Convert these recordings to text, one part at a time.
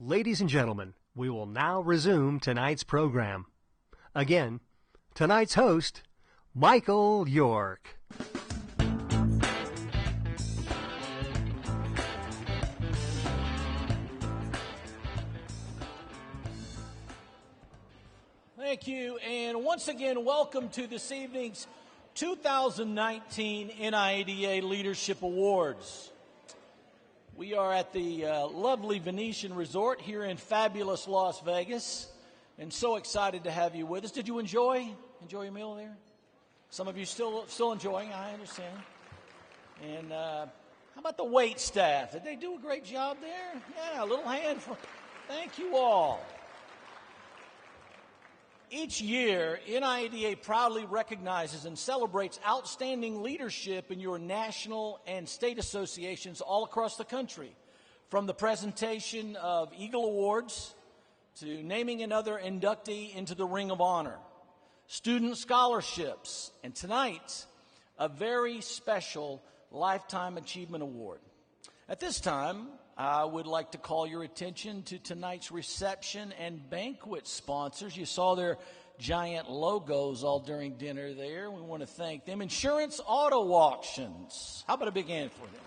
Ladies and gentlemen, we will now resume tonight's program. Again, tonight's host, Michael York. Thank you, and once again, welcome to this evening's 2019 NIADA Leadership Awards. We are at the lovely Venetian Resort here in fabulous Las Vegas, and so excited to have you with us. Did you enjoy your meal there? Some of you still enjoying, I understand. And how about the wait staff? Did they do a great job there? Yeah, a little hand for, thank you all. Each year, NIADA proudly recognizes and celebrates outstanding leadership in your national and state associations all across the country, from the presentation of Eagle Awards to naming another inductee into the Ring of Honor, student scholarships, and tonight, a very special Lifetime Achievement Award. At this time, I would like to call your attention to tonight's reception and banquet sponsors. You saw their giant logos all during dinner there. We want to thank them. Insurance Auto Auctions. How about a big hand for them?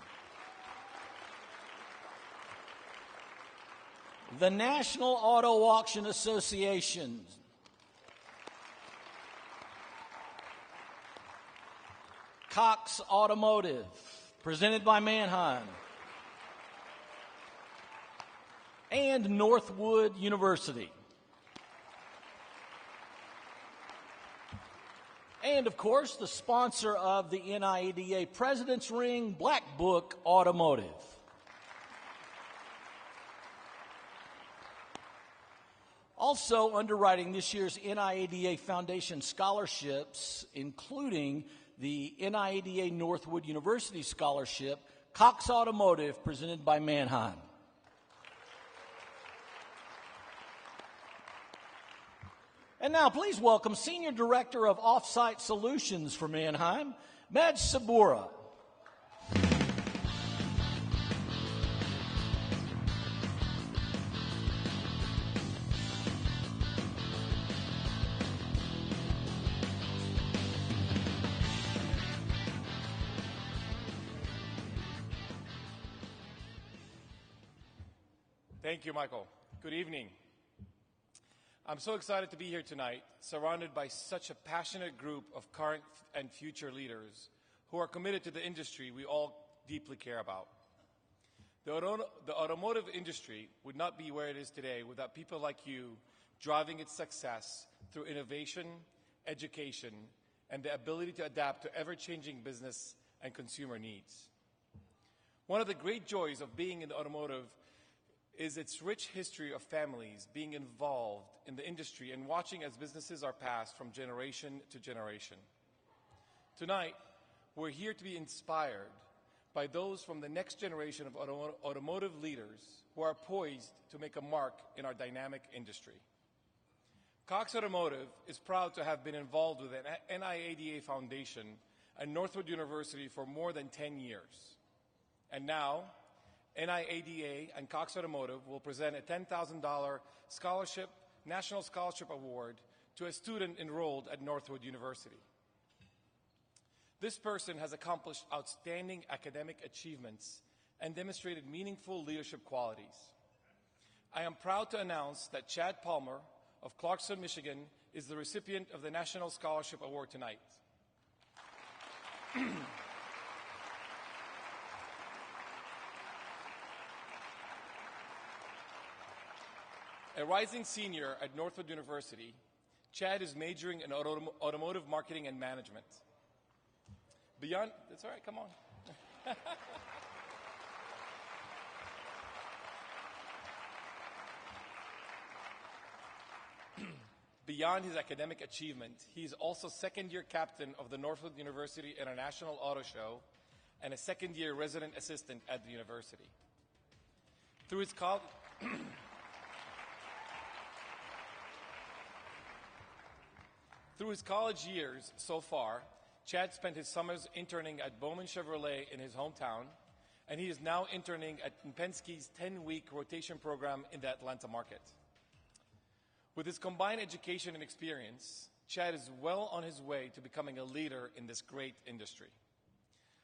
The National Auto Auction Association. Cox Automotive, presented by Mannheim. And Northwood University. And, of course, the sponsor of the NIADA President's Ring, Black Book Automotive. Also underwriting this year's NIADA Foundation scholarships, including the NIADA Northwood University Scholarship, Cox Automotive, presented by Mannheim. And now, please welcome Senior Director of Offsite Solutions for Mannheim, Madge Sabura. Thank you, Michael. Good evening. I'm so excited to be here tonight, surrounded by such a passionate group of current and future leaders who are committed to the industry we all deeply care about. The automotive industry would not be where it is today without people like you driving its success through innovation, education, and the ability to adapt to ever-changing business and consumer needs. One of the great joys of being in the automotive is its rich history of families being involved in the industry and watching as businesses are passed from generation to generation. Tonight, we're here to be inspired by those from the next generation of automotive leaders who are poised to make a mark in our dynamic industry. Cox Automotive is proud to have been involved with the NIADA Foundation and Northwood University for more than 10 years. And now, NIADA and Cox Automotive will present a $10,000 scholarship, National Scholarship Award to a student enrolled at Northwood University. This person has accomplished outstanding academic achievements and demonstrated meaningful leadership qualities. I am proud to announce that Chad Palmer of Clarkston, Michigan, is the recipient of the National Scholarship Award tonight. A rising senior at Northwood University, Chad is majoring in automotive marketing and management. That's all right, come on. Beyond his academic achievement, he is also second-year captain of the Northwood University International Auto Show and a second-year resident assistant at the university. Through his college years so far, Chad spent his summers interning at Bowman Chevrolet in his hometown, and he is now interning at Penske's 10-week rotation program in the Atlanta market. With his combined education and experience, Chad is well on his way to becoming a leader in this great industry.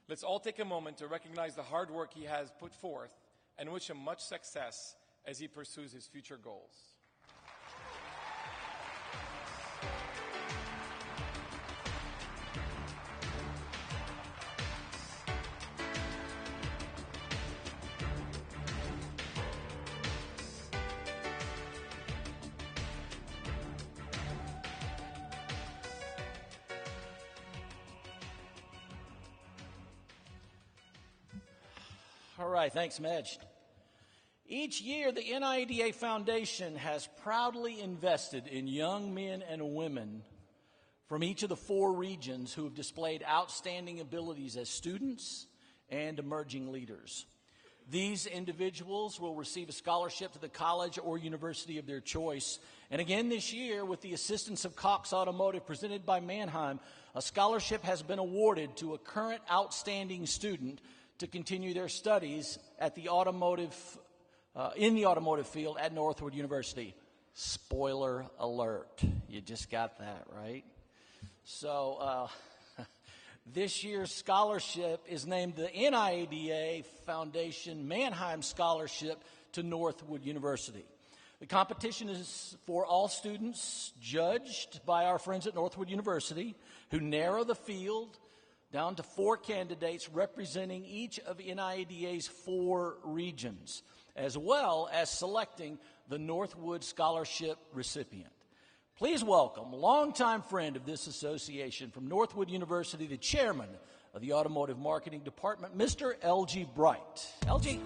Let's all take a moment to recognize the hard work he has put forth and wish him much success as he pursues his future goals. All right, thanks, Medj. Each year, the NIADA Foundation has proudly invested in young men and women from each of the 4 regions who have displayed outstanding abilities as students and emerging leaders. These individuals will receive a scholarship to the college or university of their choice. And again this year, with the assistance of Cox Automotive presented by Mannheim, a scholarship has been awarded to a current outstanding student to continue their studies at the in the automotive field at Northwood University. Spoiler alert. You just got that, right? So this year's scholarship is named the NIADA Foundation Mannheim Scholarship to Northwood University. The competition is for all students judged by our friends at Northwood University, who narrow the field down to 4 candidates representing each of NIADA's 4 regions, as well as selecting the Northwood Scholarship recipient. Please welcome longtime friend of this association from Northwood University, the chairman of the Automotive Marketing Department, Mr. L.G. Bright. L.G.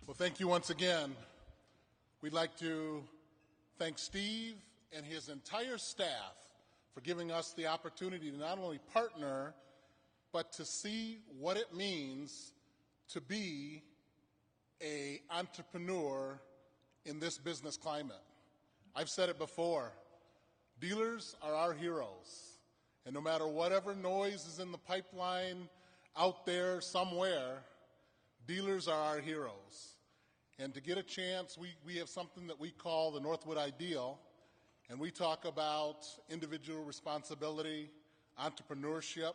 Well, thank you once again. We'd like to thank Steve and his entire staff for giving us the opportunity to not only partner, but to see what it means to be an entrepreneur in this business climate. I've said it before, dealers are our heroes. And no matter whatever noise is in the pipeline out there somewhere, dealers are our heroes. And to get a chance, we have something that we call the Northwood Ideal, and we talk about individual responsibility, entrepreneurship.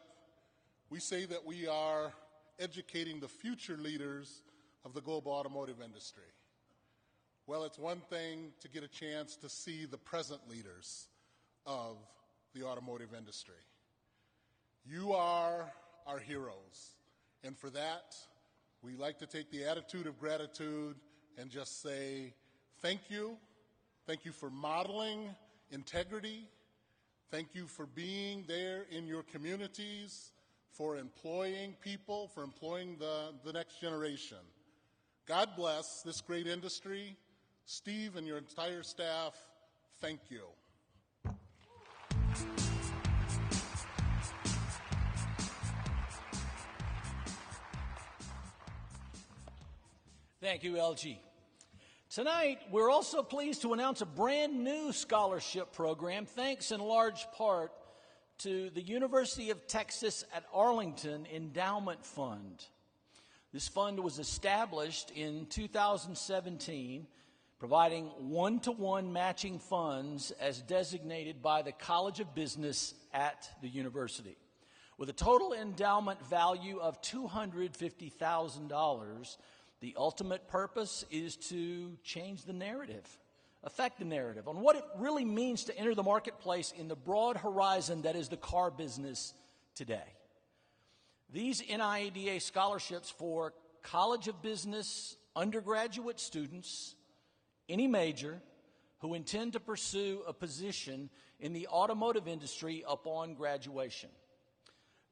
We say that we are educating the future leaders of the global automotive industry. Well, it's one thing to get a chance to see the present leaders of the automotive industry. You are our heroes, and for that, we like to take the attitude of gratitude and just say thank you. Thank you for modeling integrity. Thank you for being there in your communities, for employing people, for employing the next generation. God bless this great industry. Steve and your entire staff, thank you. Thank you, LG. Tonight, we're also pleased to announce a brand new scholarship program, thanks in large part to the University of Texas at Arlington Endowment Fund. This fund was established in 2017, providing one-to-one matching funds as designated by the College of Business at the university. With a total endowment value of $250,000, the ultimate purpose is to change the narrative, affect the narrative on what it really means to enter the marketplace in the broad horizon that is the car business today. These NIADA scholarships for College of Business undergraduate students, any major, who intend to pursue a position in the automotive industry upon graduation.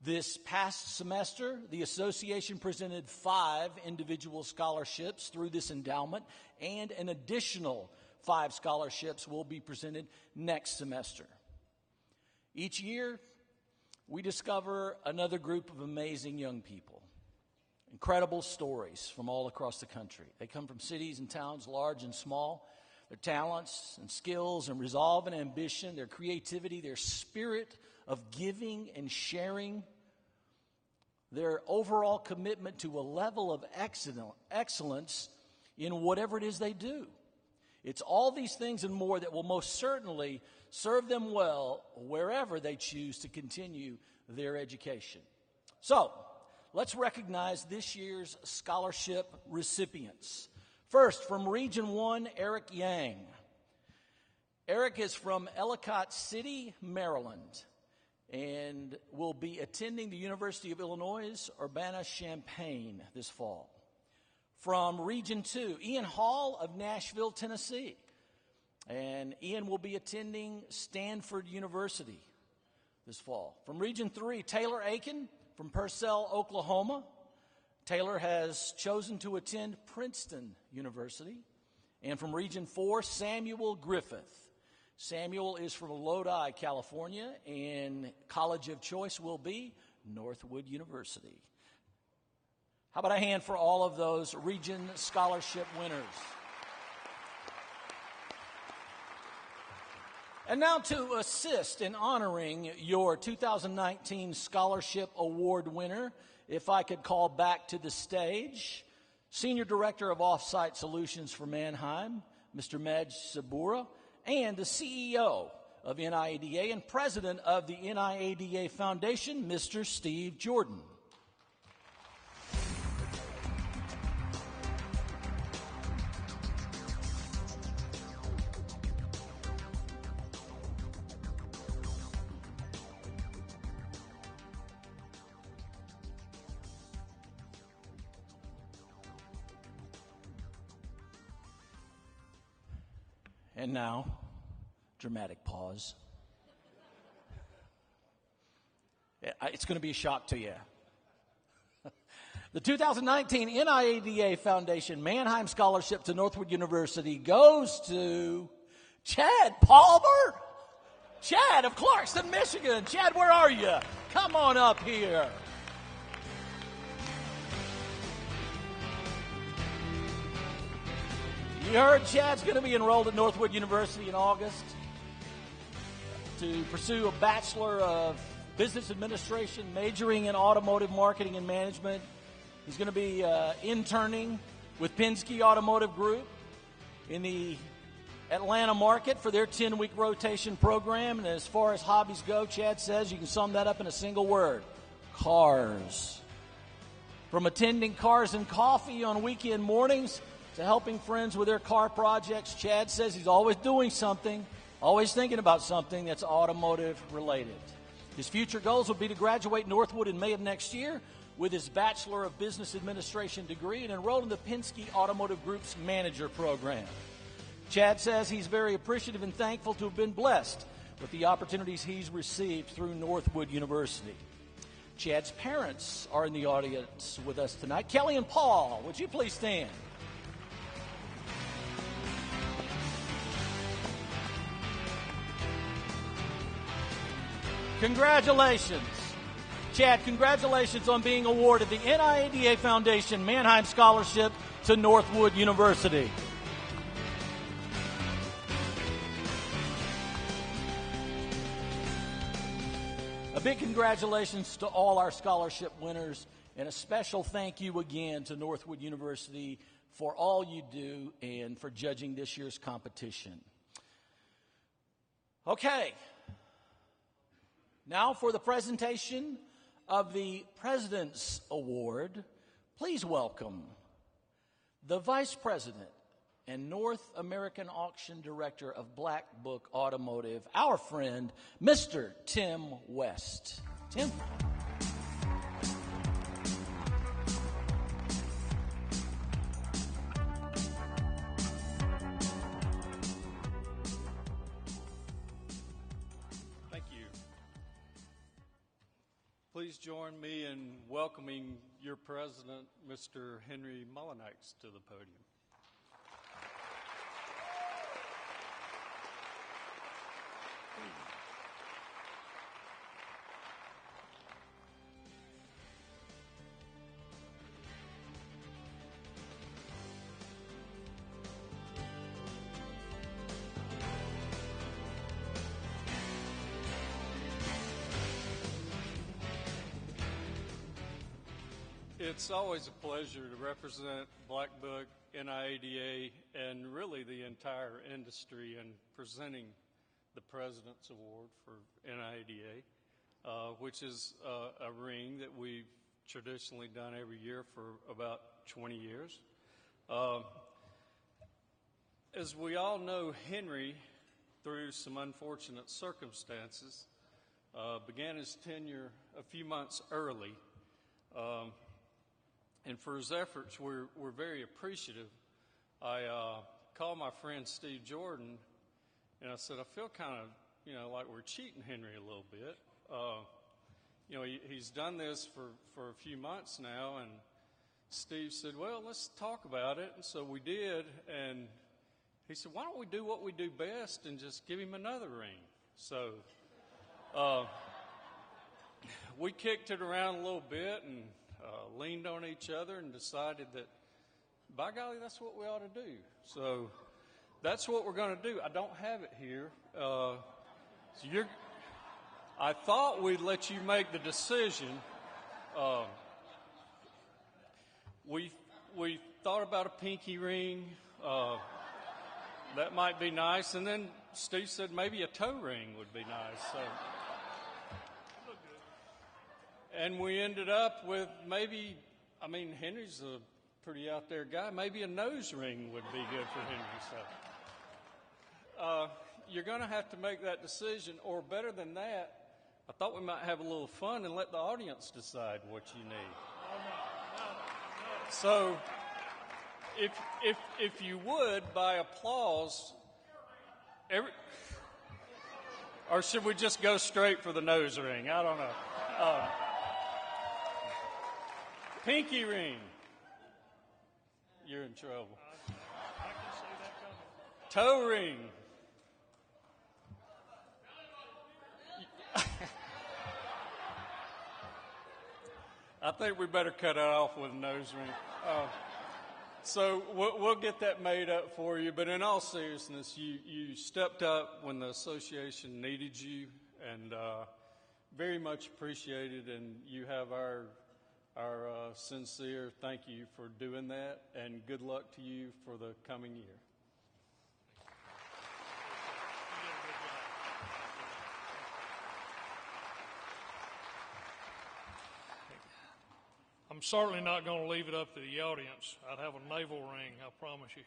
This past semester, the association presented 5 individual scholarships through this endowment, and an additional 5 scholarships will be presented next semester. Each year, we discover another group of amazing young people. Incredible stories from all across the country. They come from cities and towns, large and small. Their talents and skills and resolve and ambition, their creativity, their spirit of giving and sharing, their overall commitment to a level of excellence in whatever it is they do. It's all these things and more that will most certainly serve them well wherever they choose to continue their education. So, let's recognize this year's scholarship recipients. First, from Region 1, Eric Yang. Eric is from Ellicott City, Maryland, and will be attending the University of Illinois, Urbana-Champaign this fall. From Region 2, Ian Hall of Nashville, Tennessee. And Ian will be attending Stanford University this fall. From Region 3, Taylor Aiken from Purcell, Oklahoma. Taylor has chosen to attend Princeton University. And from Region 4, Samuel Griffith. Samuel is from Lodi, California, and college of choice will be Northwood University. How about a hand for all of those region scholarship winners? And now to assist in honoring your 2019 Scholarship Award winner, if I could call back to the stage, Senior Director of Offsite Solutions for Mannheim, Mr. Medj Sabura, and the CEO of NIADA and President of the NIADA Foundation, Mr. Steve Jordan. And now, dramatic pause. It's going to be a shock to you. The 2019 NIADA Foundation Mannheim Scholarship to Northwood University goes to Chad Palmer. Chad of Clarkston, Michigan. Chad, where are you? Come on up here. You heard Chad's going to be enrolled at Northwood University in August to pursue a Bachelor of Business Administration, majoring in Automotive Marketing and Management. He's going to be interning with Penske Automotive Group in the Atlanta market for their 10-week rotation program. And as far as hobbies go, Chad says you can sum that up in a single word: cars. From attending Cars and Coffee on weekend mornings to helping friends with their car projects, Chad says he's always doing something, always thinking about something that's automotive related. His future goals would be to graduate Northwood in May of next year with his Bachelor of Business Administration degree and enroll in the Penske Automotive Group's manager program. Chad says he's very appreciative and thankful to have been blessed with the opportunities he's received through Northwood University. Chad's parents are in the audience with us tonight. Kelly and Paul, would you please stand? Congratulations. Chad, congratulations on being awarded the NIADA Foundation Mannheim Scholarship to Northwood University. A big congratulations to all our scholarship winners, and a special thank you again to Northwood University for all you do and for judging this year's competition. Okay. Now for the presentation of the President's Award, please welcome the Vice President and North American Auction Director of Black Book Automotive, our friend, Mr. Tim West. Tim. Please join me in welcoming your president, Mr. Henry Mullenix, to the podium. It's always a pleasure to represent Black Book, NIADA, and really the entire industry in presenting the President's Award for NIADA, which is a ring that we've traditionally done every year for about 20 years. As we all know, Henry, through some unfortunate circumstances, began his tenure a few months early. And for his efforts, we're very appreciative. I called my friend Steve Jordan, and I said, I feel kind of, like we're cheating Henry a little bit. He's done this for a few months now, and Steve said, well, let's talk about it. And so we did, and he said, why don't we do what we do best and just give him another ring? So we kicked it around a little bit and leaned on each other and decided that, by golly, that's what we ought to do. So that's what we're going to do. I don't have it here. I thought we'd let you make the decision. We thought about a pinky ring. That might be nice. And then Steve said maybe a toe ring would be nice. So. And we ended up with Henry's a pretty out there guy. Maybe a nose ring would be good for Henry. So you're going to have to make that decision, or better than that, I thought we might have a little fun and let the audience decide what you need. So if you would, by applause, or should we just go straight for the nose ring? I don't know. Pinky ring. You're in trouble. I can see that coming. Toe ring. I think we better cut it off with a nose ring. So we'll get that made up for you. But in all seriousness, you stepped up when the association needed you, and very much appreciated. And you have our sincere thank you for doing that, and good luck to you for the coming year. I'm certainly not going to leave it up to the audience. I'd have a navel ring, I promise you.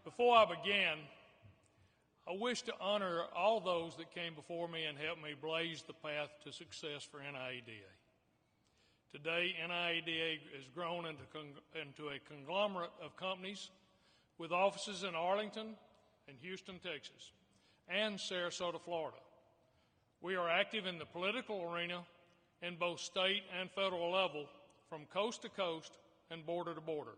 Before I begin, I wish to honor all those that came before me and helped me blaze the path to success for NIADA. Today, NIADA has grown into a conglomerate of companies with offices in Arlington and Houston, Texas, and Sarasota, Florida. We are active in the political arena in both state and federal level, from coast to coast and border to border.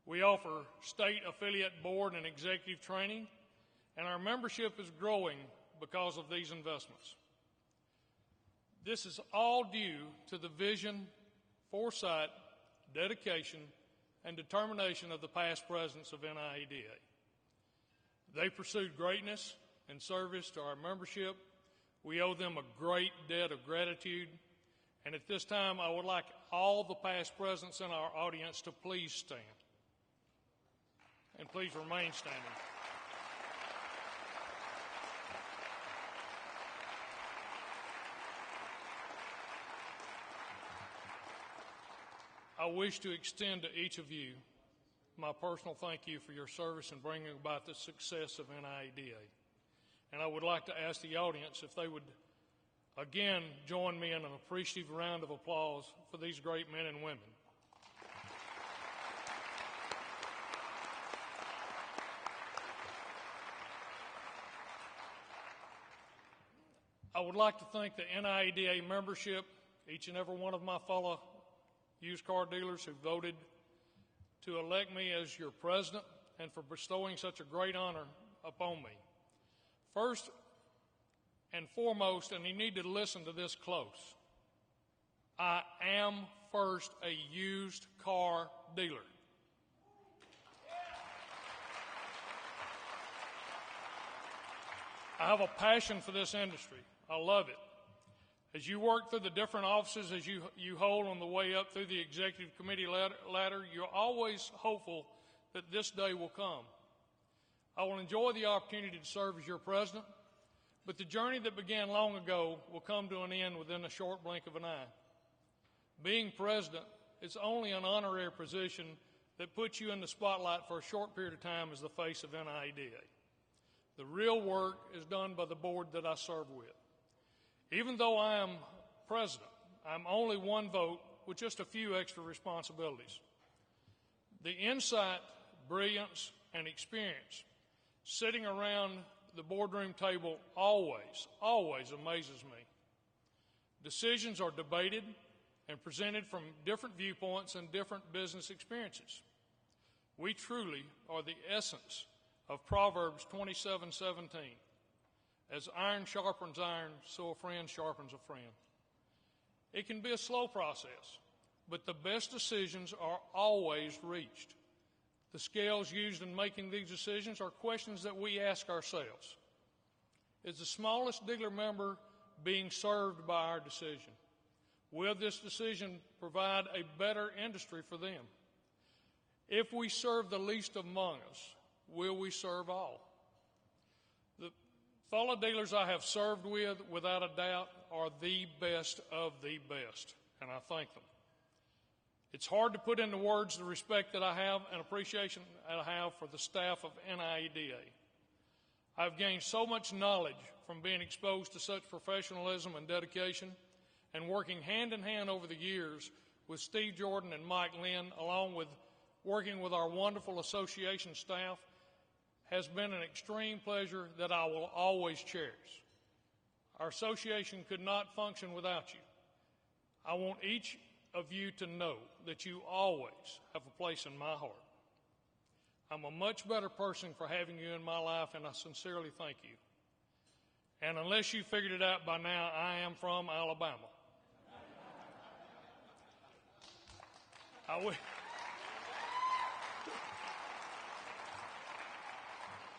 We offer state affiliate board and executive training, and our membership is growing because of these investments. This is all due to the vision, foresight, dedication, and determination of the past presidents of NIADA. They pursued greatness and service to our membership. We owe them a great debt of gratitude. And at this time, I would like all the past presidents in our audience to please stand. And please remain standing. I wish to extend to each of you my personal thank you for your service in bringing about the success of NIADA. And I would like to ask the audience if they would again join me in an appreciative round of applause for these great men and women. I would like to thank the NIADA membership, each and every one of my fellow used car dealers who voted to elect me as your president, and for bestowing such a great honor upon me. First and foremost, and you need to listen to this close, I am first a used car dealer. I have a passion for this industry. I love it. As you work through the different offices as you hold on the way up through the executive committee ladder, you're always hopeful that this day will come. I will enjoy the opportunity to serve as your president, but the journey that began long ago will come to an end within a short blink of an eye. Being president is only an honorary position that puts you in the spotlight for a short period of time as the face of NIADA. The real work is done by the board that I serve with. Even though I am president, I'm only one vote with just a few extra responsibilities. The insight, brilliance, and experience sitting around the boardroom table always amazes me. Decisions are debated and presented from different viewpoints and different business experiences. We truly are the essence of Proverbs 27:17. As iron sharpens iron, so a friend sharpens a friend. It can be a slow process, but the best decisions are always reached. The scales used in making these decisions are questions that we ask ourselves. Is the smallest dealer member being served by our decision? Will this decision provide a better industry for them? If we serve the least among us, will we serve all? The fellow dealers I have served with, without a doubt, are the best of the best, and I thank them. It's hard to put into words the respect that I have and appreciation that I have for the staff of NIADA. I've gained so much knowledge from being exposed to such professionalism and dedication, and working hand in hand over the years with Steve Jordan and Mike Lynn, along with working with our wonderful association staff, has been an extreme pleasure that I will always cherish. Our association could not function without you. I want each of you to know that you always have a place in my heart. I'm a much better person for having you in my life, and I sincerely thank you. And unless you figured it out by now, I am from Alabama. I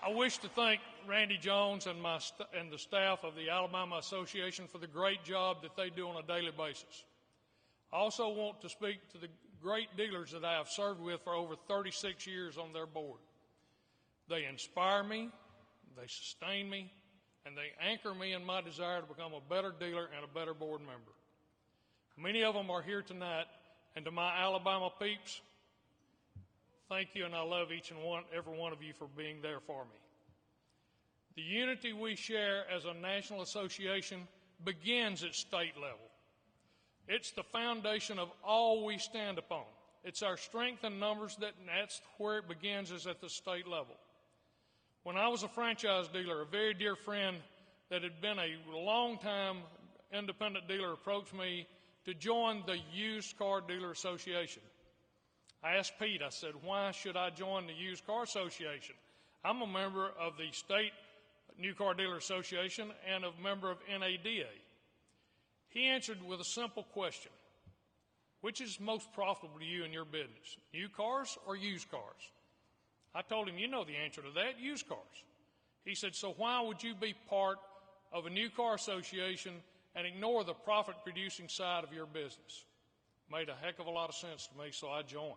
wish to thank Randy Jones and the staff of the Alabama Association for the great job that they do on a daily basis. I also want to speak to the great dealers that I have served with for over 36 years on their board. They inspire me, they sustain me, and they anchor me in my desire to become a better dealer and a better board member. Many of them are here tonight, and to my Alabama peeps, thank you, and I love each and every one of you for being there for me. The unity we share as a national association begins at state level. It's the foundation of all we stand upon. It's our strength in numbers, that's where it begins, is at the state level. When I was a franchise dealer, a very dear friend that had been a long-time independent dealer approached me to join the Used Car Dealer Association. I asked Pete, I said, why should I join the Used Car Association? I'm a member of the State New Car Dealer Association and a member of NADA. He answered with a simple question. Which is most profitable to you in your business, new cars or used cars? I told him, you know the answer to that, used cars. He said, so why would you be part of a new car association and ignore the profit-producing side of your business? Made a heck of a lot of sense to me, so I joined.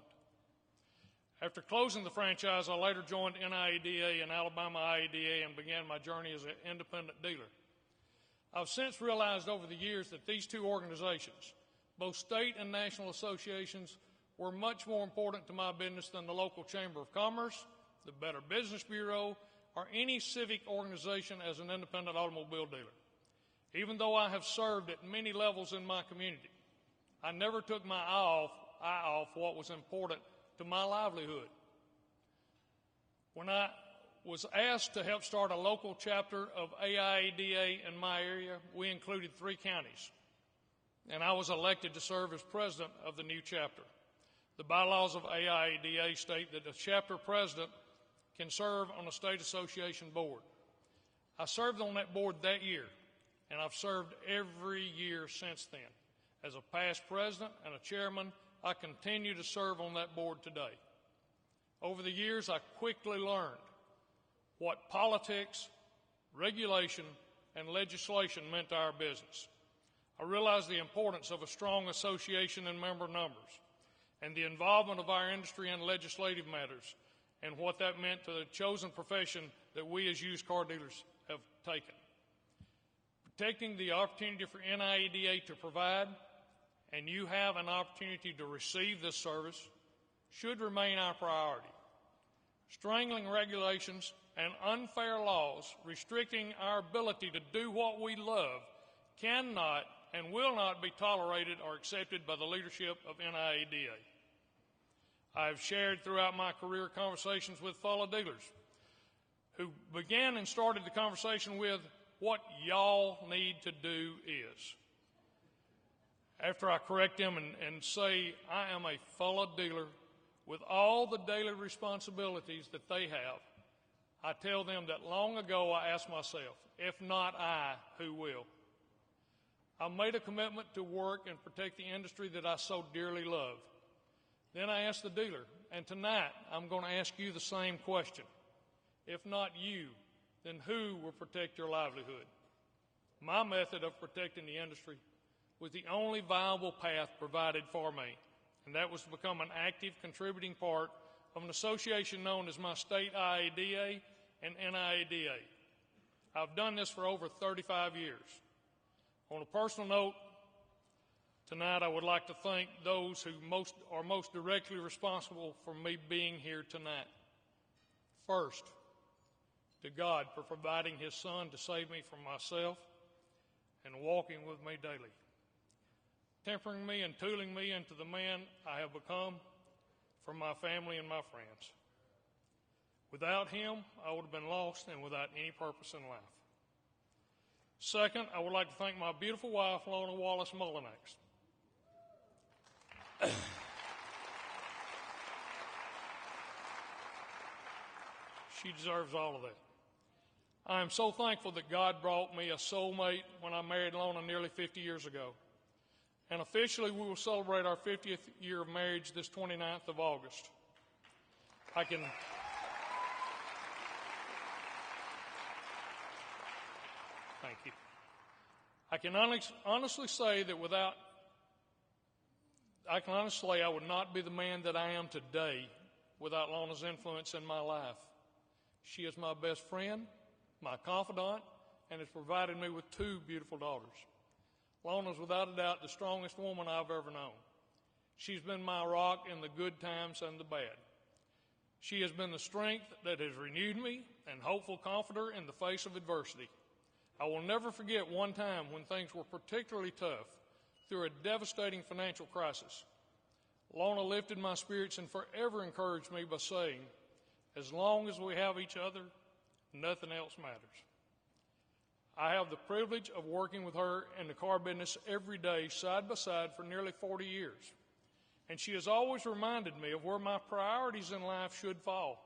After closing the franchise, I later joined NIADA and Alabama IADA and began my journey as an independent dealer. I've since realized over the years that these two organizations, both state and national associations, were much more important to my business than the local Chamber of Commerce, the Better Business Bureau, or any civic organization as an independent automobile dealer. Even though I have served at many levels in my community, I never took my eye off what was important to my livelihood. When I was asked to help start a local chapter of AIADA in my area, we included 3 counties, and I was elected to serve as president of the new chapter. The bylaws of AIADA state that a chapter president can serve on a state association board. I served on that board that year, and I've served every year since then. As a past president and a chairman, I continue to serve on that board today. Over the years, I quickly learned what politics, regulation, and legislation meant to our business. I realize the importance of a strong association and member numbers, and the involvement of our industry in legislative matters, and what that meant to the chosen profession that we as used car dealers have taken. Protecting the opportunity for NIADA to provide, and you have an opportunity to receive this service, should remain our priority. Strangling regulations and unfair laws restricting our ability to do what we love cannot and will not be tolerated or accepted by the leadership of NIADA. I have shared throughout my career conversations with fellow dealers who began and started the conversation with, what y'all need to do is. After I correct them and say I am a fellow dealer with all the daily responsibilities that they have, I tell them that long ago I asked myself, if not I, who will? I made a commitment to work and protect the industry that I so dearly love. Then I asked the dealer, and tonight I'm going to ask you the same question. If not you, then who will protect your livelihood? My method of protecting the industry was the only viable path provided for me, and that was to become an active contributing part of an association known as my state IADA and NIADA. I've done this for over 35 years. On a personal note, tonight I would like to thank those who are most directly responsible for me being here tonight. First, to God for providing His Son to save me from myself and walking with me daily, tempering me and tooling me into the man I have become for my family and my friends. Without Him, I would have been lost and without any purpose in life. Second, I would like to thank my beautiful wife, Lona Wallace Mullinax. She deserves all of that. I am so thankful that God brought me a soulmate when I married Lona nearly 50 years ago. And officially, we will celebrate our 50th year of marriage this 29th of August. Thank you. I can honestly say I would not be the man that I am today without Lona's influence in my life. She is my best friend, my confidant, and has provided me with two beautiful daughters. Lona is without a doubt the strongest woman I've ever known. She's been my rock in the good times and the bad. She has been the strength that has renewed me and hopeful comforter in the face of adversity. I will never forget one time when things were particularly tough through a devastating financial crisis. Lona lifted my spirits and forever encouraged me by saying, as long as we have each other, nothing else matters. I have the privilege of working with her in the car business every day, side by side, for nearly 40 years. And she has always reminded me of where my priorities in life should fall.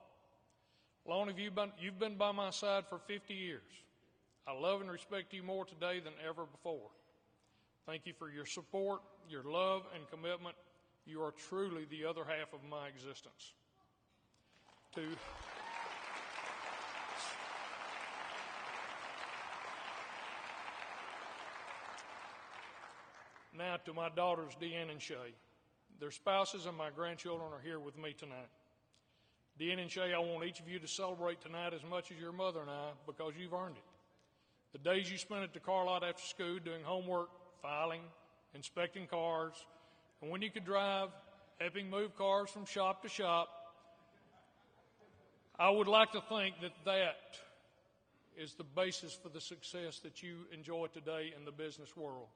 Lona, you've been by my side for 50 years. I love and respect you more today than ever before. Thank you for your support, your love, and commitment. You are truly the other half of my existence. Now to my daughters, Deanne and Shay. Their spouses and my grandchildren are here with me tonight. Deanne and Shay, I want each of you to celebrate tonight as much as your mother and I, because you've earned it. The days you spent at the car lot after school doing homework, filing, inspecting cars, and when you could drive, helping move cars from shop to shop, I would like to think that is the basis for the success that you enjoy today in the business world.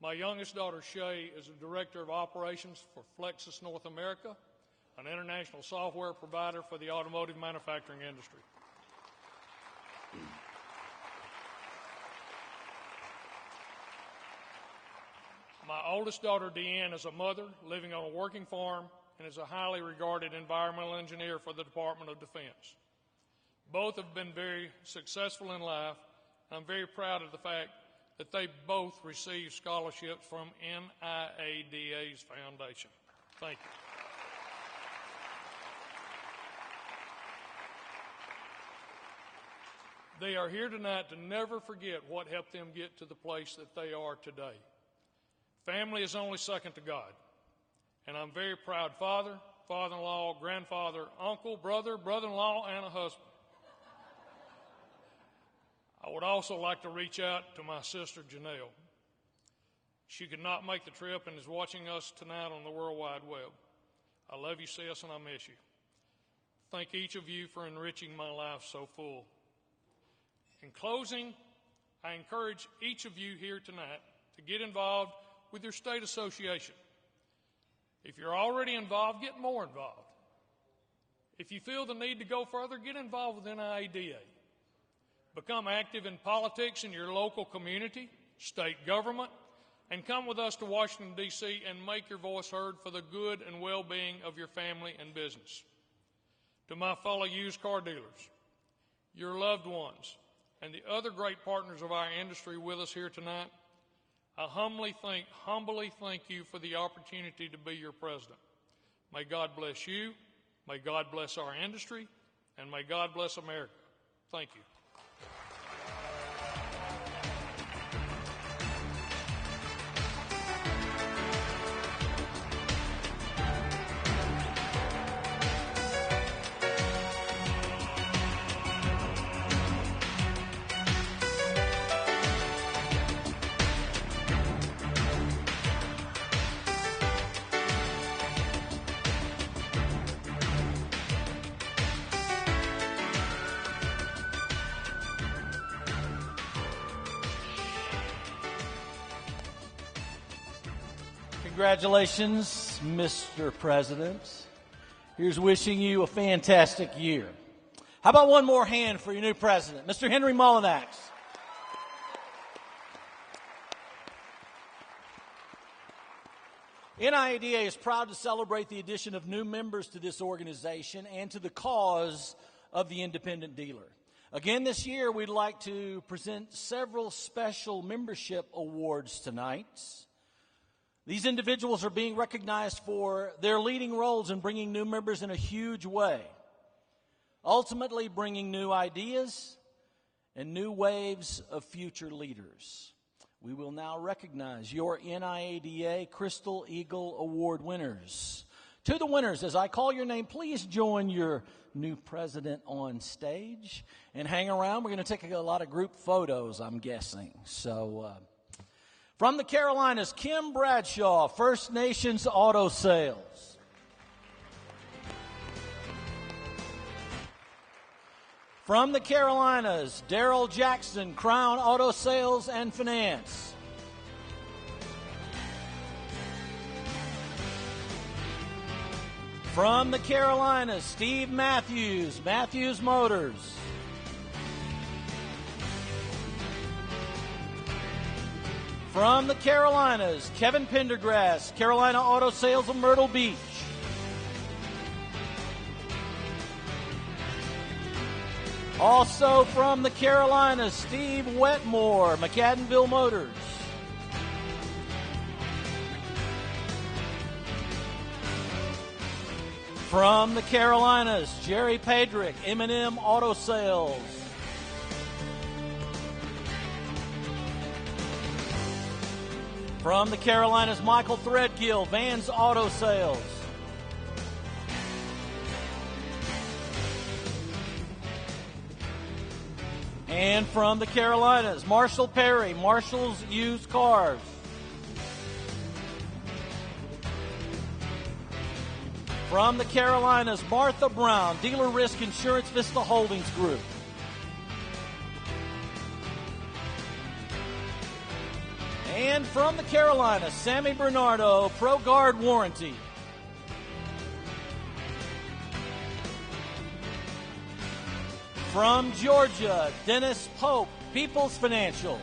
My youngest daughter, Shay, is a director of operations for Flexus North America, an international software provider for the automotive manufacturing industry. My oldest daughter, Deanne, is a mother living on a working farm and is a highly regarded environmental engineer for the Department of Defense. Both have been very successful in life, and I'm very proud of the fact that they both received scholarships from NIADA's foundation. Thank you. They are here tonight to never forget what helped them get to the place that they are today. Family is only second to God, and I'm very proud father, father-in-law, grandfather, uncle, brother, brother-in-law, and a husband. I would also like to reach out to my sister, Janelle. She could not make the trip and is watching us tonight on the World Wide Web. I love you, sis, and I miss you. Thank each of you for enriching my life so full. In closing, I encourage each of you here tonight to get involved with your state association. If you're already involved, get more involved. If you feel the need to go further, get involved with NIADA. Become active in politics in your local community, state government, and come with us to Washington, D.C. and make your voice heard for the good and well-being of your family and business. To my fellow used car dealers, your loved ones, and the other great partners of our industry with us here tonight, I humbly thank you for the opportunity to be your president. May God bless you, may God bless our industry, and may God bless America. Thank you. Congratulations, Mr. President. Here's wishing you a fantastic year. How about one more hand for your new president, Mr. Henry Mullinax? NIADA is proud to celebrate the addition of new members to this organization and to the cause of the independent dealer. Again, this year, we'd like to present several special membership awards tonight. These individuals are being recognized for their leading roles in bringing new members in a huge way, ultimately bringing new ideas and new waves of future leaders. We will now recognize your NIADA Crystal Eagle Award winners. To the winners, as I call your name, please join your new president on stage and hang around. We're going to take a lot of group photos, I'm guessing. From the Carolinas, Kim Bradshaw, First Nations Auto Sales. From the Carolinas, Daryl Jackson, Crown Auto Sales and Finance. From the Carolinas, Steve Matthews, Matthews Motors. From the Carolinas, Kevin Pendergrass, Carolina Auto Sales of Myrtle Beach. Also from the Carolinas, Steve Wetmore, McAdenville Motors. From the Carolinas, Jerry Pedrick, M&M Auto Sales. From the Carolinas, Michael Threadgill, Vans Auto Sales. And from the Carolinas, Marshall Perry, Marshall's Used Cars. From the Carolinas, Martha Brown, Dealer Risk Insurance Vista Holdings Group. And from the Carolinas, Sammy Bernardo, ProGuard Warranty. From Georgia, Dennis Pope, People's Financial.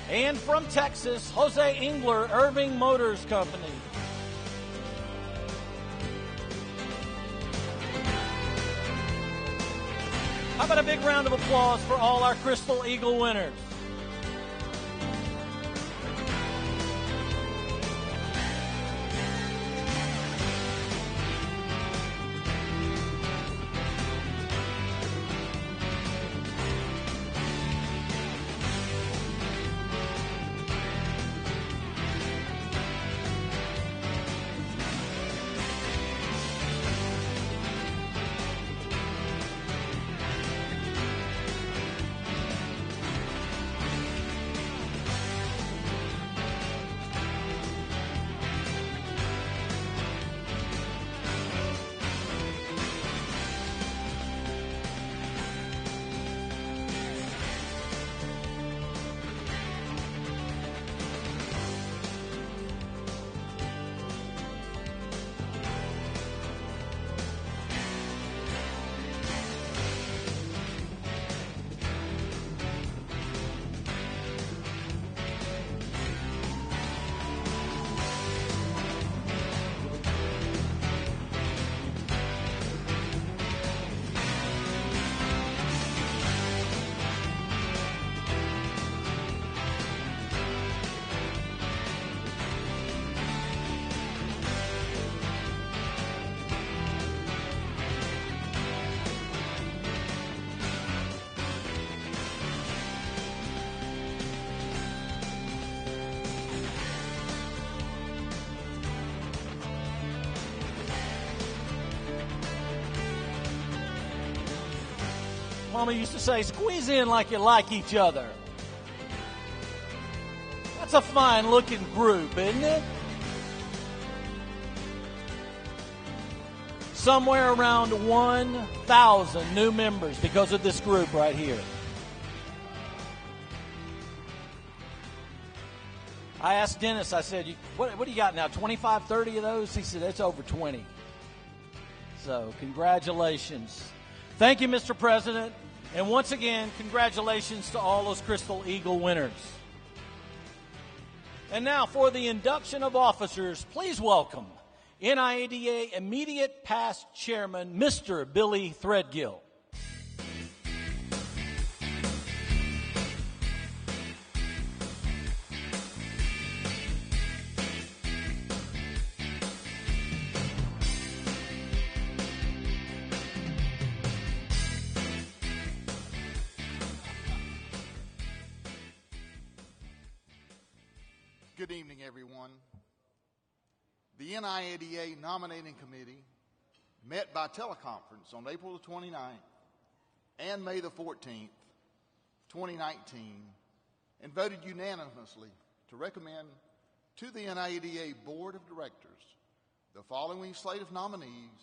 And from Texas, Jose Engler, Irving Motors Company. How about a big round of applause for all our Crystal Eagle winners? Mama used to say, squeeze in like you like each other. That's a fine-looking group, isn't it? Somewhere around 1,000 new members because of this group right here. I asked Dennis, I said, what do you got now, 25, 30 of those? He said, it's over 20. So, congratulations. Thank you, Mr. President. And once again, congratulations to all those Crystal Eagle winners. And now for the induction of officers, please welcome NIADA immediate past chairman, Mr. Billy Threadgill. Good evening, everyone. The NIADA Nominating Committee met by teleconference on April the 29th and May the 14th, 2019, and voted unanimously to recommend to the NIADA Board of Directors the following slate of nominees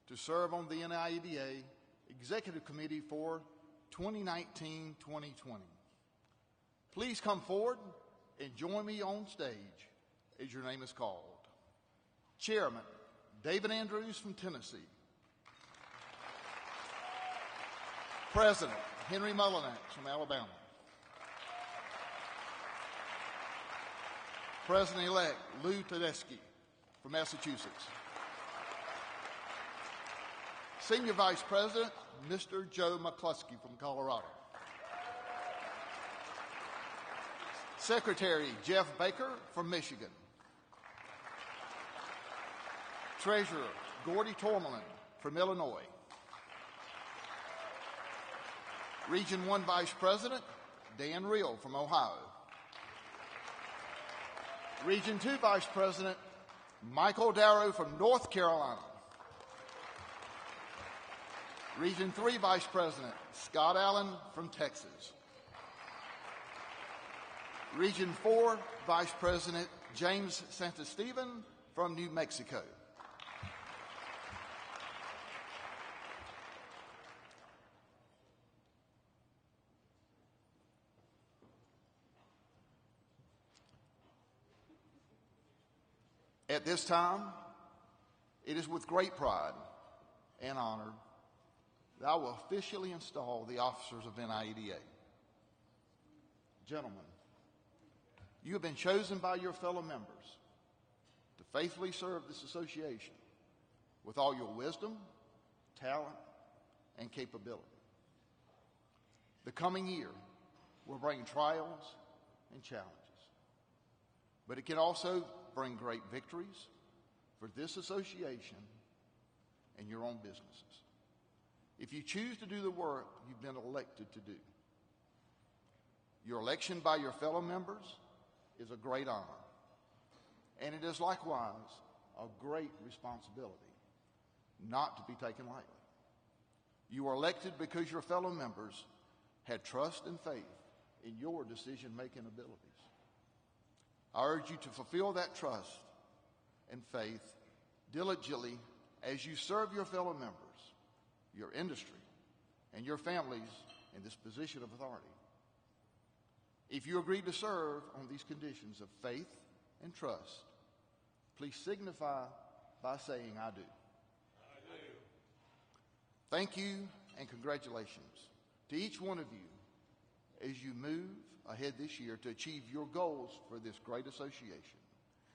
to serve on the NIADA Executive Committee for 2019-2020. Please come forward and join me on stage as your name is called. Chairman, David Andrews from Tennessee. President, Henry Mullinax from Alabama. President-elect Lou Tedeschi from Massachusetts. Senior Vice President, Mr. Joe McCluskey from Colorado. Secretary Jeff Baker from Michigan. Treasurer Gordy Tormelin from Illinois. Region 1 Vice President Dan Reel from Ohio. Region 2 Vice President Michael Darrow from North Carolina. Region 3 Vice President Scott Allen from Texas. Region 4 Vice President James Santasteven from New Mexico. At this time, it is with great pride and honor that I will officially install the officers of NIADA. Gentlemen, you have been chosen by your fellow members to faithfully serve this association with all your wisdom, talent, and capability. The coming year will bring trials and challenges, but it can also bring great victories for this association and your own businesses. If you choose to do the work you've been elected to do, your election by your fellow members is a great honor, and it is likewise a great responsibility not to be taken lightly. You are elected because your fellow members had trust and faith in your decision-making abilities. I urge you to fulfill that trust and faith diligently as you serve your fellow members, your industry, and your families in this position of authority. If you agree to serve on these conditions of faith and trust, please signify by saying, I do. I do. Thank you and congratulations to each one of you as you move ahead this year to achieve your goals for this great association.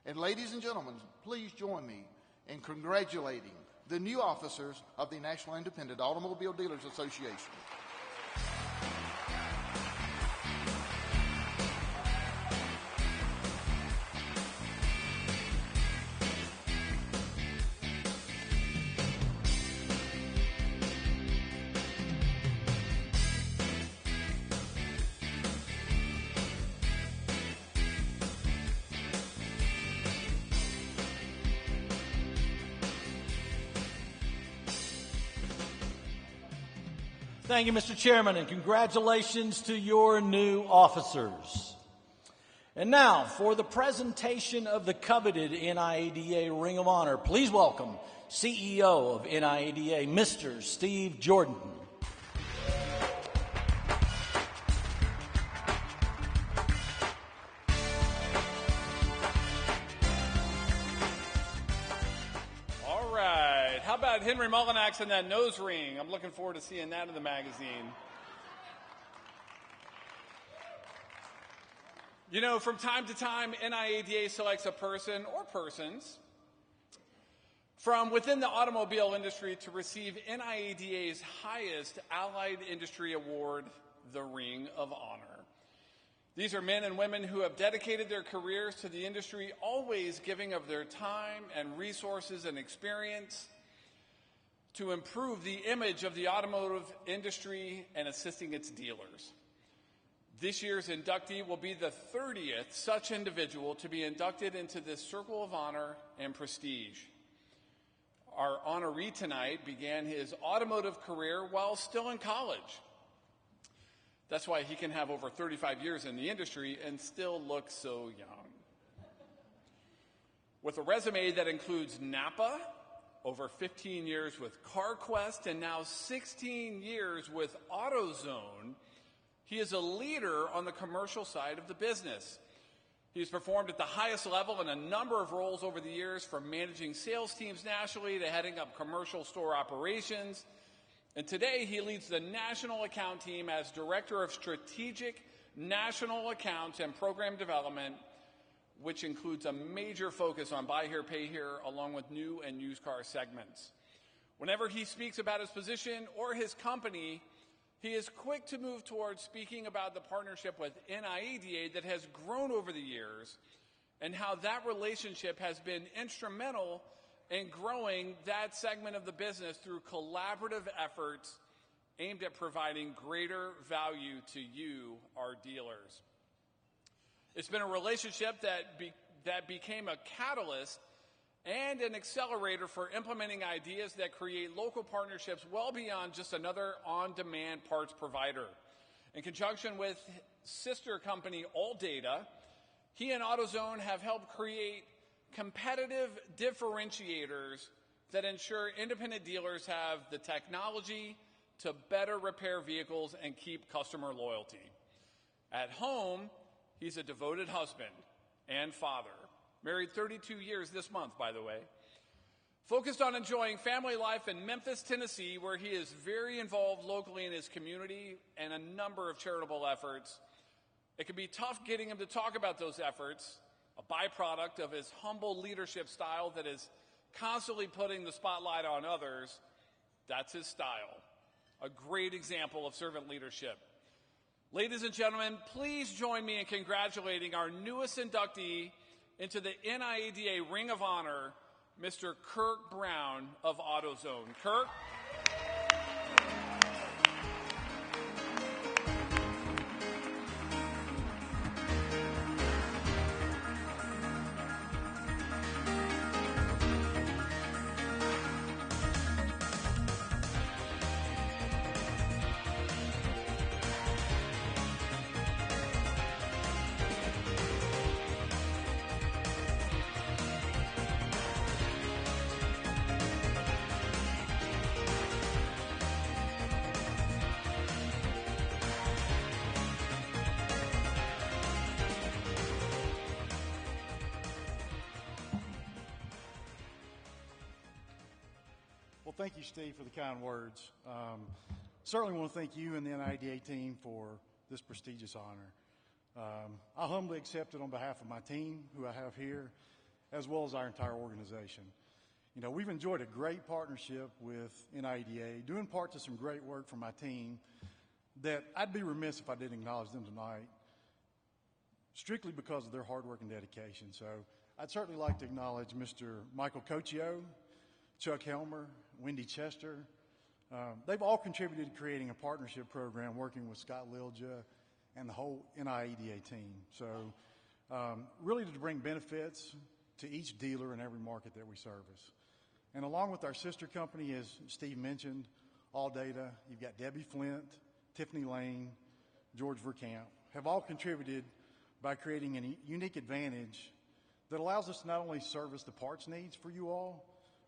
And ladies and gentlemen, please join me in congratulating the new officers of the National Independent Automobile Dealers Association. Thank you, Mr. Chairman, and congratulations to your new officers. And now, for the presentation of the coveted NIADA Ring of Honor, please welcome CEO of NIADA, Mr. Steve Jordan. All right. How about Henry Mullinax and that nose ring? I'm looking forward to seeing that in the magazine. You know, from time to time, NIADA selects a person or persons from within the automobile industry to receive NIADA's highest allied industry award, the Ring of Honor. These are men and women who have dedicated their careers to the industry, always giving of their time and resources and experience to improve the image of the automotive industry and assisting its dealers. This year's inductee will be the 30th such individual to be inducted into this Circle of Honor and Prestige. Our honoree tonight began his automotive career while still in college. That's why he can have over 35 years in the industry and still look so young. With a resume that includes Napa, over 15 years with CarQuest, and now 16 years with AutoZone, he is a leader on the commercial side of the business. He's performed at the highest level in a number of roles over the years, from managing sales teams nationally to heading up commercial store operations. And today he leads the national account team as Director of Strategic National Accounts and Program Development, which includes a major focus on buy here, pay here, along with new and used car segments. Whenever he speaks about his position or his company, he is quick to move towards speaking about the partnership with NIADA that has grown over the years and how that relationship has been instrumental in growing that segment of the business through collaborative efforts aimed at providing greater value to you, our dealers. It's been a relationship that became a catalyst and an accelerator for implementing ideas that create local partnerships well beyond just another on-demand parts provider. In conjunction with sister company AllData, he and AutoZone have helped create competitive differentiators that ensure independent dealers have the technology to better repair vehicles and keep customer loyalty. At home, he's a devoted husband and father. Married 32 years this month, by the way. Focused on enjoying family life in Memphis, Tennessee, where he is very involved locally in his community and a number of charitable efforts. It can be tough getting him to talk about those efforts, a byproduct of his humble leadership style that is constantly putting the spotlight on others. That's his style. A great example of servant leadership. Ladies and gentlemen, please join me in congratulating our newest inductee into the NIADA Ring of Honor, Mr. Kirk Brown of AutoZone. Kirk? Well, thank you, Steve, for the kind words. Certainly want to thank you and the NIADA team for this prestigious honor. I humbly accept it on behalf of my team, who I have here, as well as our entire organization. You know, we've enjoyed a great partnership with NIADA, due in part to some great work from my team that I'd be remiss if I didn't acknowledge them tonight, strictly because of their hard work and dedication. So I'd certainly like to acknowledge Mr. Michael Cochio, Chuck Helmer, Wendy Chester. They've all contributed to creating a partnership program working with Scott Lilja and the whole NIADA team. So really to bring benefits to each dealer in every market that we service. And along with our sister company, as Steve mentioned, AllData, you've got Debbie Flint, Tiffany Lane, George Verkamp, have all contributed by creating a unique advantage that allows us to not only service the parts needs for you all,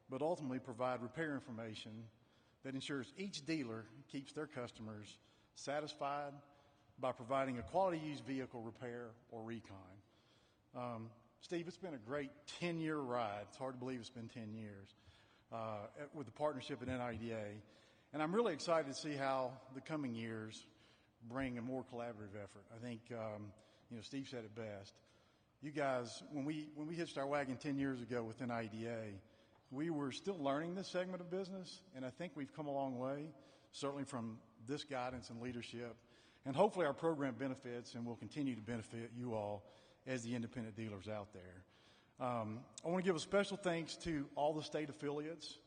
but ultimately provide repair information that ensures each dealer keeps their customers satisfied by providing a quality used vehicle repair or recon. Steve, it's been a great 10-year ride. It's hard to believe it's been 10 years with the partnership at NIADA. And I'm really excited to see how the coming years bring a more collaborative effort. I think, Steve said it best. You guys, when we hitched our wagon 10 years ago with NIADA, we were still learning this segment of business, and I think we've come a long way, certainly from this guidance and leadership. And hopefully our program benefits and will continue to benefit you all as the independent dealers out there. I want to give a special thanks to all the state affiliates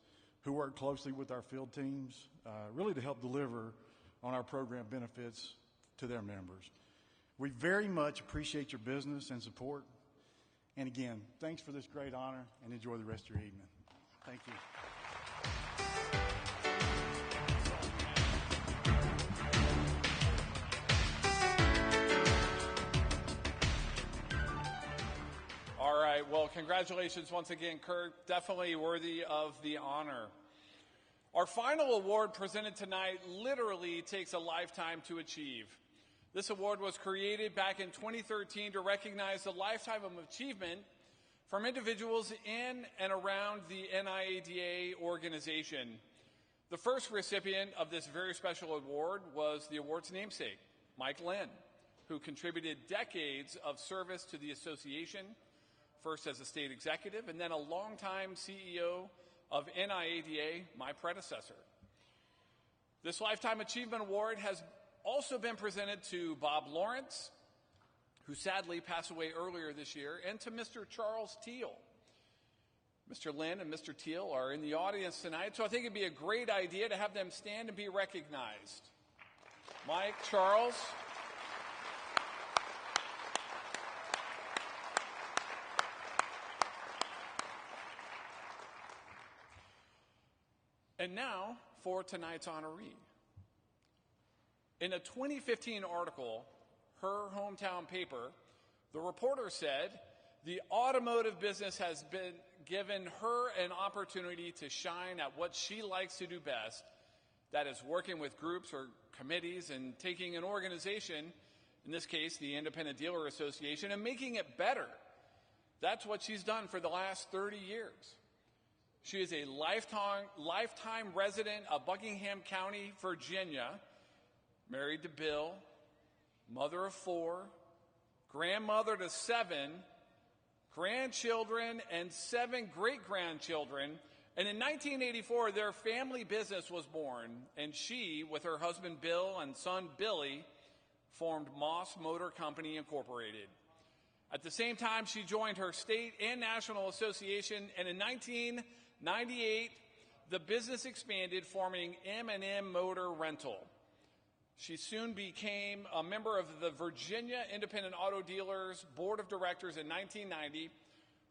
who work closely with our field teams, really to help deliver on our program benefits to their members. We very much appreciate your business and support. And again, thanks for this great honor, and enjoy the rest of your evening. Thank you. All right, well, congratulations once again, Kurt. Definitely worthy of the honor. Our final award presented tonight literally takes a lifetime to achieve. This award was created back in 2013 to recognize the lifetime of achievement from individuals in and around the NIADA organization. The first recipient of this very special award was the award's namesake, Mike Lynn, who contributed decades of service to the association, first as a state executive and then a longtime CEO of NIADA, my predecessor. This Lifetime Achievement Award has also been presented to Bob Lawrence, who sadly passed away earlier this year, and to Mr. Charles Teal. Mr. Lynn and Mr. Teal are in the audience tonight, so I think it'd be a great idea to have them stand and be recognized. Mike, Charles. And now for tonight's honoree. In a 2015 article, her hometown paper, the reporter said, the automotive business has been given her an opportunity to shine at what she likes to do best, that is working with groups or committees and taking an organization, in this case the Independent Dealer Association, and making it better. That's what she's done for the last 30 years. She is a lifetime resident of Buckingham County, Virginia, married to Bill, mother of 4, grandmother to 7, grandchildren and 7 great-grandchildren. And in 1984, their family business was born, and she, with her husband Bill and son Billy, formed Moss Motor Company Incorporated. At the same time, she joined her state and national association, and in 1998, the business expanded, forming M&M Motor Rental. She soon became a member of the Virginia Independent Auto Dealers Board of Directors in 1990,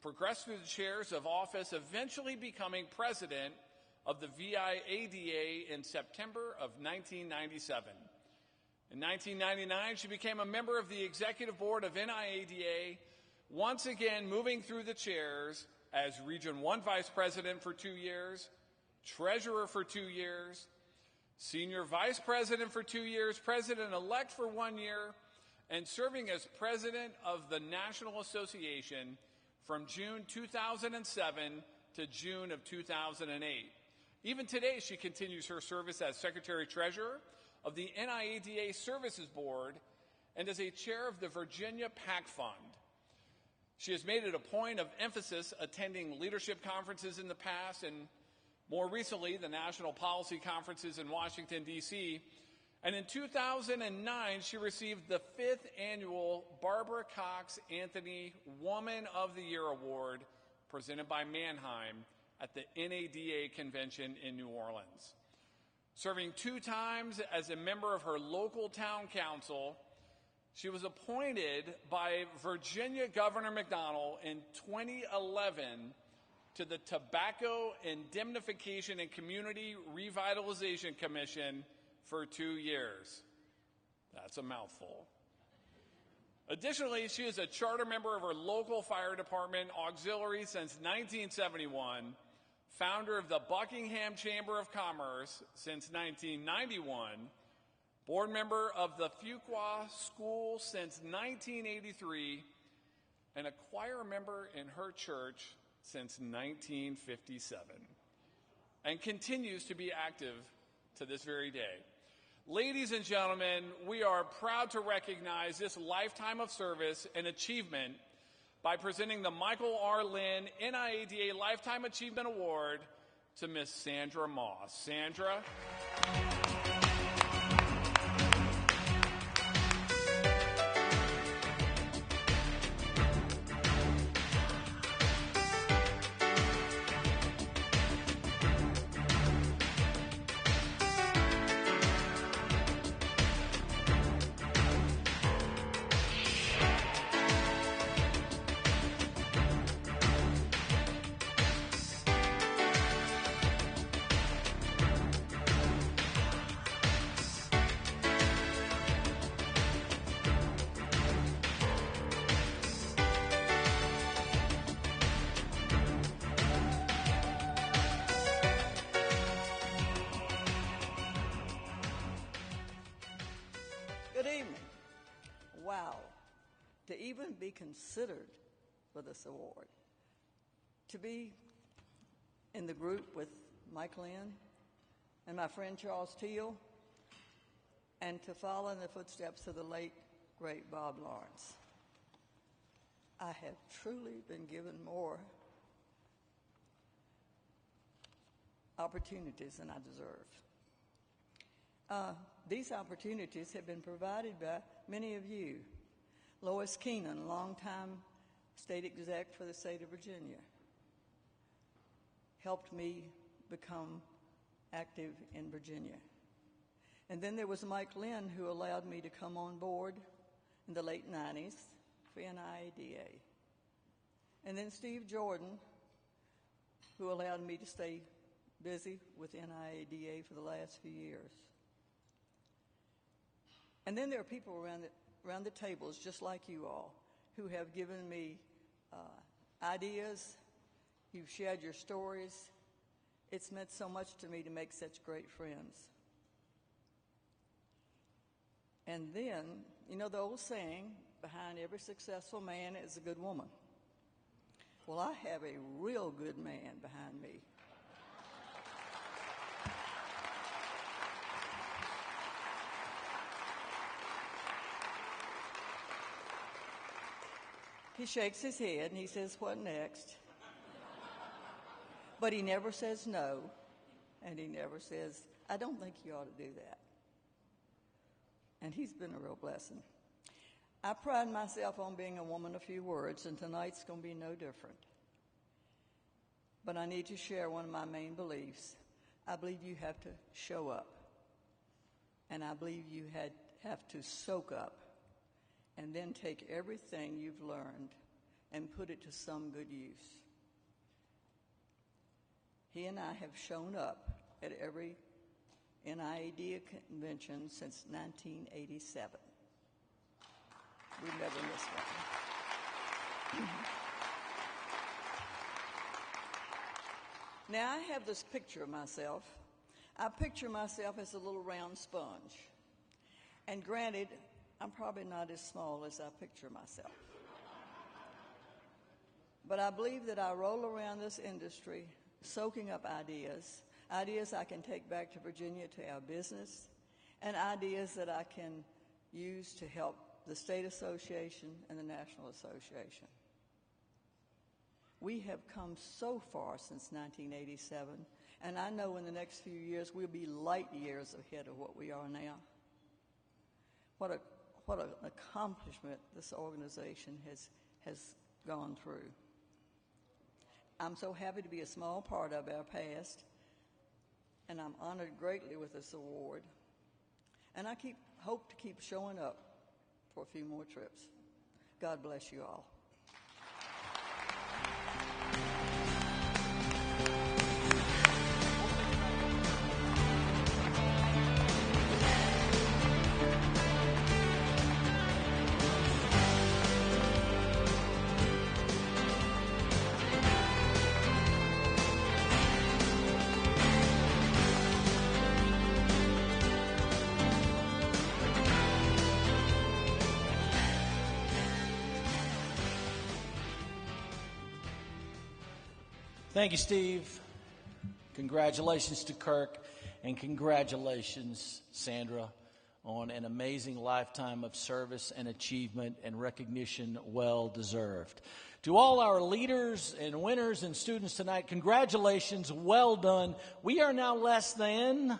progressed through the chairs of office, eventually becoming president of the VIADA in September of 1997. In 1999, she became a member of the executive board of NIADA, once again moving through the chairs as Region 1 Vice President for 2 years, Treasurer for 2 years, Senior Vice President for 2 years, President-elect for 1 year, and serving as President of the National Association from June 2007 to June of 2008. Even today, she continues her service as Secretary-Treasurer of the NIADA Services Board and as a chair of the Virginia PAC Fund. She has made it a point of emphasis attending leadership conferences in the past and more recently the national policy conferences in Washington, D.C. And in 2009, she received the 5th annual Barbara Cox Anthony Woman of the Year Award presented by Mannheim at the NADA convention in New Orleans. Serving 2 times as a member of her local town council, she was appointed by Virginia Governor McDonnell in 2011 to the Tobacco Indemnification and Community Revitalization Commission for 2 years. That's a mouthful. Additionally, she is a charter member of her local fire department auxiliary since 1971, founder of the Buckingham Chamber of Commerce since 1991, board member of the Fuqua School since 1983, and a choir member in her church since 1957, and continues to be active to this very day. Ladies and gentlemen, we are proud to recognize this lifetime of service and achievement by presenting the Michael R. Lynn NIADA Lifetime Achievement Award to Miss Sandra Moss. Sandra. Good evening. Wow. To even be considered for this award, to be in the group with Mike Lynn and my friend Charles Teal, and to follow in the footsteps of the late, great Bob Lawrence. I have truly been given more opportunities than I deserve. These opportunities have been provided by many of you. Lois Keenan, longtime state exec for the state of Virginia, helped me become active in Virginia. And then there was Mike Lynn, who allowed me to come on board in the late 90s for NIADA. And then Steve Jordan, who allowed me to stay busy with NIADA for the last few years. And then there are people around the tables, just like you all, who have given me ideas. You've shared your stories. It's meant so much to me to make such great friends. And then, you know the old saying, behind every successful man is a good woman. Well, I have a real good man behind me. He shakes his head and he says, "What next?" But he never says no, and he never says, "I don't think you ought to do that." And he's been a real blessing. I pride myself on being a woman of few words, and tonight's going to be no different. But I need to share one of my main beliefs. I believe you have to show up, and I believe you have to soak up, and then take everything you've learned and put it to some good use. He and I have shown up at every NIADA convention since 1987. We've never missed one. Now, I have this picture of myself. I picture myself as a little round sponge. And granted, I'm probably not as small as I picture myself. But I believe that I roll around this industry soaking up ideas I can take back to Virginia to our business, and ideas that I can use to help the State Association and the National Association. We have come so far since 1987, and I know in the next few years we'll be light years ahead of what we are now. What an accomplishment this organization has gone through. I'm so happy to be a small part of our past, and I'm honored greatly with this award. And I hope to keep showing up for a few more trips. God bless you all. Thank you, Steve. Congratulations to Kirk, and congratulations, Sandra, on an amazing lifetime of service and achievement and recognition well deserved. To all our leaders and winners and students tonight, congratulations, well done. We are now less than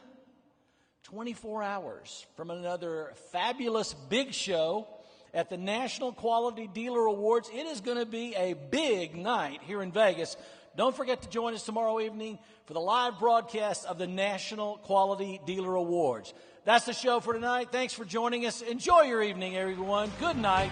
24 hours from another fabulous big show at the National Quality Dealer Awards. It is going to be a big night here in Vegas. Don't forget to join us tomorrow evening for the live broadcast of the National Quality Dealer Awards. That's the show for tonight. Thanks for joining us. Enjoy your evening, everyone. Good night.